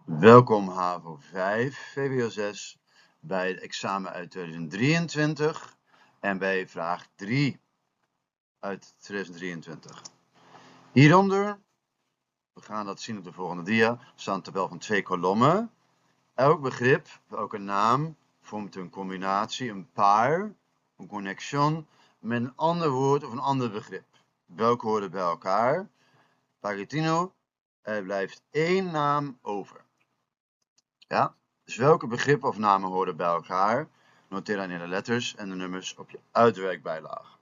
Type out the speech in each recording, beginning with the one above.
Welkom HAVO 5, VWO 6, bij het examen uit 2023 en bij vraag 3 uit 2023. Hieronder, we gaan dat zien op de volgende dia, staat een tabel van 2 kolommen. Elk begrip, elke naam, vormt een combinatie, een paar, een connexion, met een ander woord of een ander begrip. Welke horen bij elkaar? Pagetino, er blijft één naam over. Ja, dus welke begrippen of namen horen bij elkaar? Noteer dan in de letters en de nummers op je uitwerkbijlage.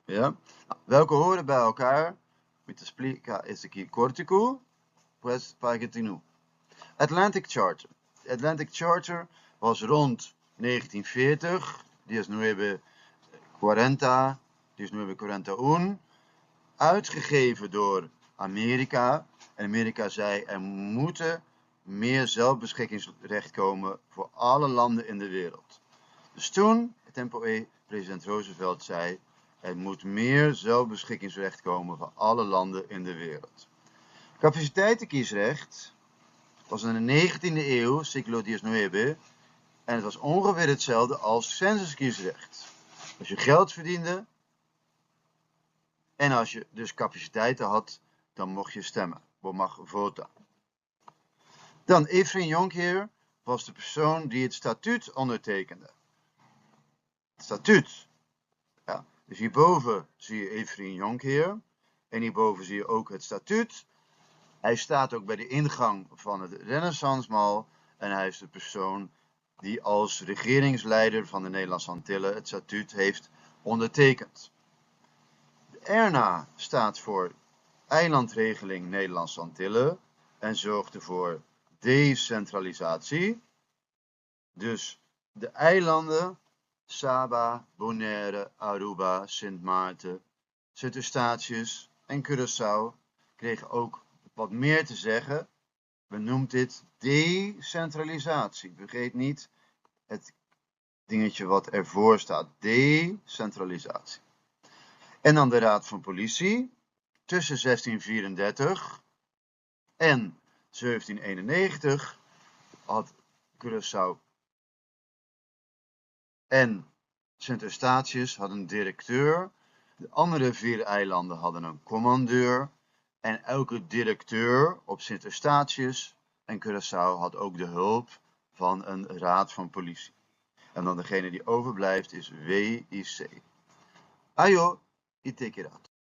Ja? Nou, welke horen bij elkaar? Met explica este aqui cortico, pues pagetinu. Atlantic Charter. De Atlantic Charter was rond 1940, 1941, uitgegeven door Amerika. En Amerika zei, er moeten meer zelfbeschikkingsrecht komen voor alle landen in de wereld. Dus toen, president Roosevelt zei, er moet meer zelfbeschikkingsrecht komen voor alle landen in de wereld. Capaciteitenkiesrecht was in de 19e eeuw, siglo XIX, en het was ongeveer hetzelfde als censuskiesrecht. Als je geld verdiende en als je dus capaciteiten had, dan mocht je stemmen. Je mag voten. Dan Ephraim Jonkheer was de persoon die het statuut ondertekende. Het statuut. Ja, dus hierboven zie je Ephraim Jonkheer. En hierboven zie je ook het statuut. Hij staat ook bij de ingang van het Renaissancemal. En hij is de persoon die als regeringsleider van de Nederlandse Antillen het statuut heeft ondertekend. De ERNA staat voor Eilandregeling Nederlandse Antillen en zorgde voor decentralisatie. Dus de eilanden, Saba, Bonaire, Aruba, Sint Maarten, Sint-Eustatius en Curaçao kregen ook wat meer te zeggen. We noemen dit decentralisatie. Vergeet niet het dingetje wat ervoor staat. Decentralisatie. En dan de Raad van Politie. Tussen 1634 en 1791 had Curaçao en Sint-Eustatius hadden een directeur. De andere 4 eilanden hadden een commandeur. En elke directeur op Sint-Eustatius en Curaçao had ook de hulp van een raad van politie. En dan degene die overblijft is WIC. Ayo, itekerato.